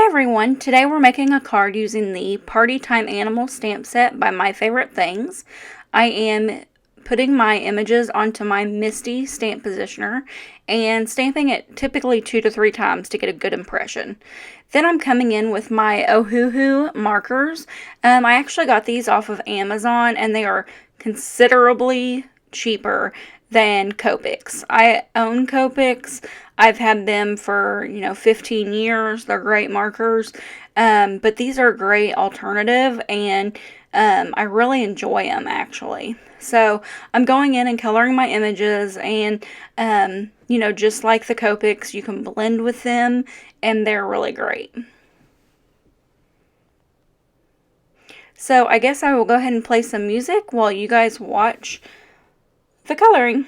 Hi everyone, today we're making a card using the Party Time Animal stamp set by My Favorite Things. I am putting my images onto my Misty stamp positioner and stamping it typically 2 to 3 times to get a good impression. Then I'm coming in with my Ohuhu markers. I actually got these off of Amazon and they are considerably cheaper than Copics. I own Copics. I've had them for, 15 years. They're great markers. But these are a great alternative and I really enjoy them actually. So I'm going in and coloring my images and, just like the Copics, you can blend with them and they're really great. So I guess I will go ahead and play some music while you guys watch the coloring.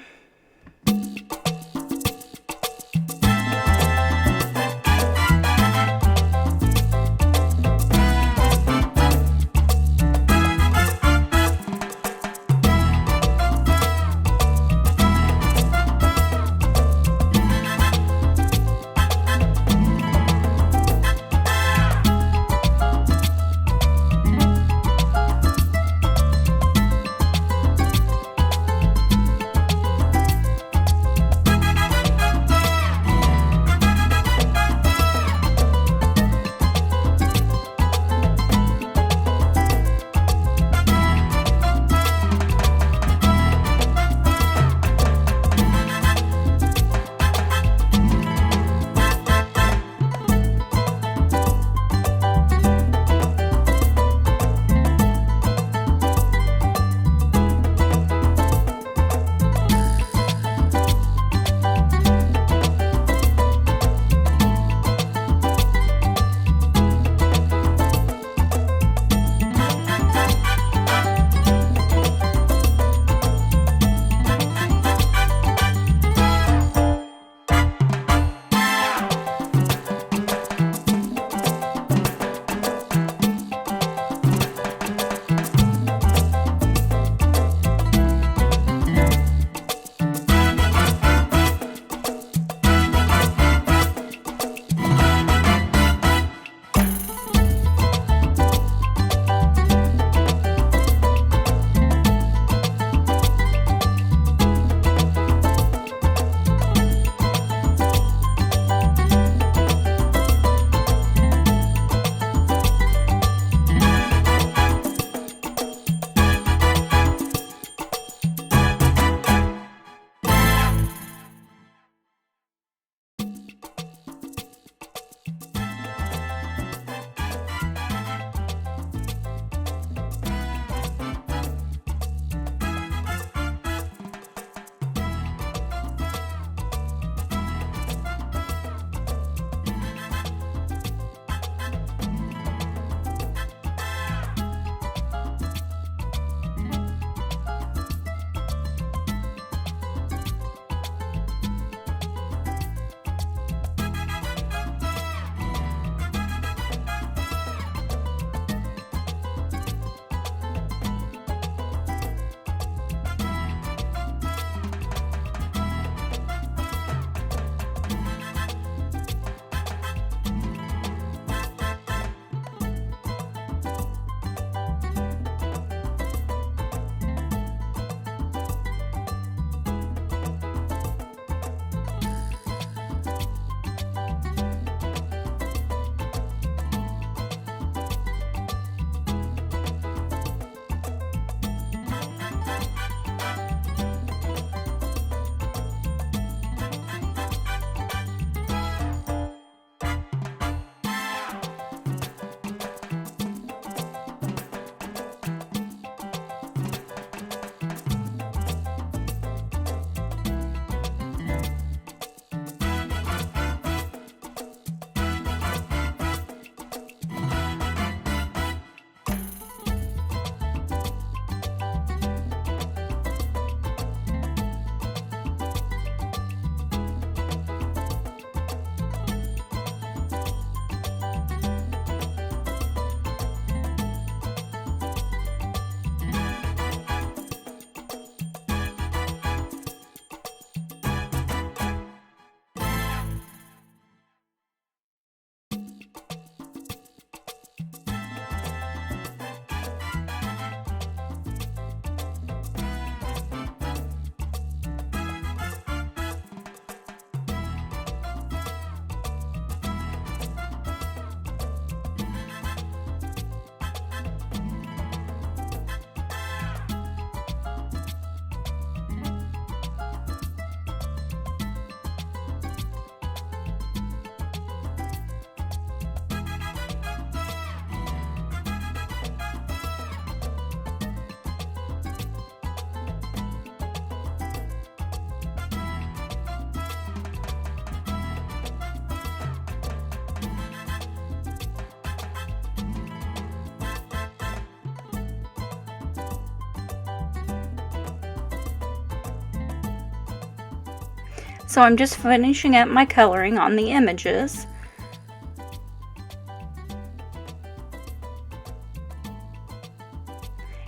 So I'm just finishing up my coloring on the images.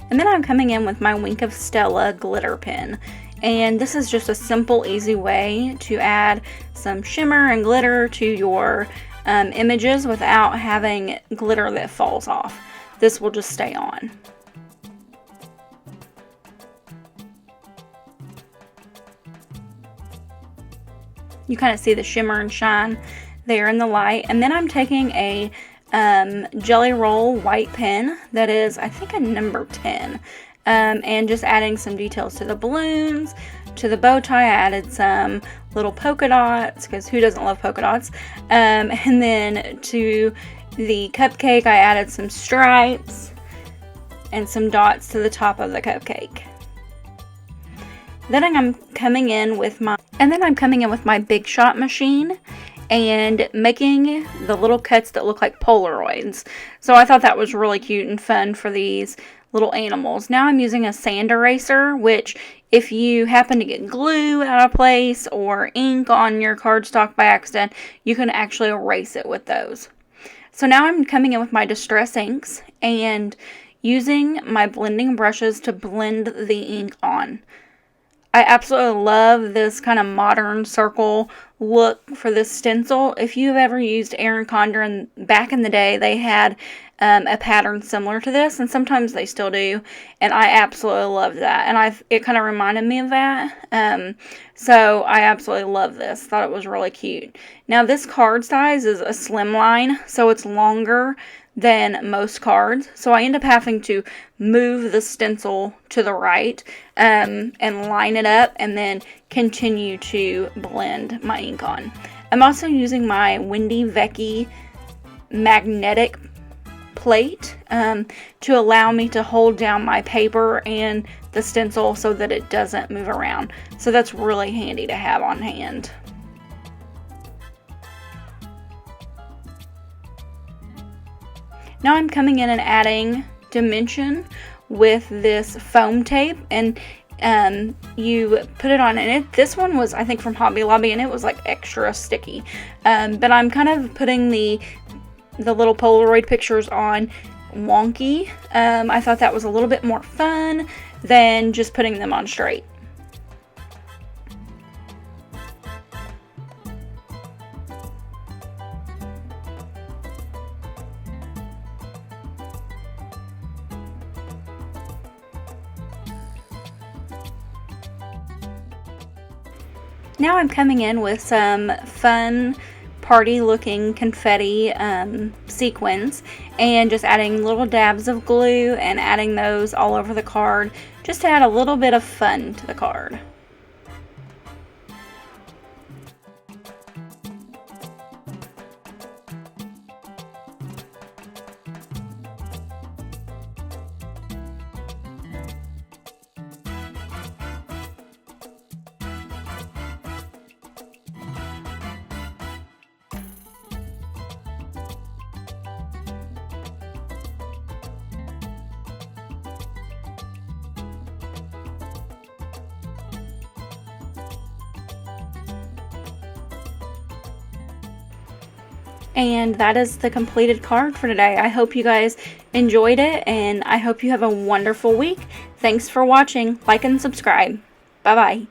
And then I'm coming in with my Wink of Stella glitter pen. And this is just a simple, easy way to add some shimmer and glitter to your images without having glitter that falls off. This will just stay on. You kind of see the shimmer and shine there in the light. And then I'm taking a Jelly Roll white pen that is, I think, a number 10. And just adding some details to the balloons, to the bow tie. I added some little polka dots, because who doesn't love polka dots? And then to the cupcake, I added some stripes and some dots to the top of the cupcake. Then I'm coming in with my Big Shot machine and making the little cuts that look like Polaroids. So I thought that was really cute and fun for these little animals. Now I'm using a sand eraser, which if you happen to get glue out of place or ink on your cardstock by accident, you can actually erase it with those. So now I'm coming in with my Distress inks and using my blending brushes to blend the ink on. I absolutely love this kind of modern circle look for this stencil. If you've ever used Erin Condren, back in the day, they had a pattern similar to this, and sometimes they still do, and I absolutely love that, and it kind of reminded me of that, so I absolutely love this. Thought it was really cute. Now this card size is a slimline, so it's longer than most cards, so I end up having to move the stencil to the right and line it up and then continue to blend my ink on. I'm also using my Wendy Vecchi magnetic plate to allow me to hold down my paper and the stencil so that it doesn't move around. So that's really handy to have on hand. Now I'm coming in and adding dimension with this foam tape, and you put it on, and this one was, I think, from Hobby Lobby, and it was like extra sticky, but I'm kind of putting the little Polaroid pictures on wonky. I thought that was a little bit more fun than just putting them on straight. Now I'm coming in with some fun party looking confetti sequins and just adding little dabs of glue and adding those all over the card just to add a little bit of fun to the card. And that is the completed card for today. I hope you guys enjoyed it, and I hope you have a wonderful week. Thanks for watching. Like and subscribe. Bye-bye.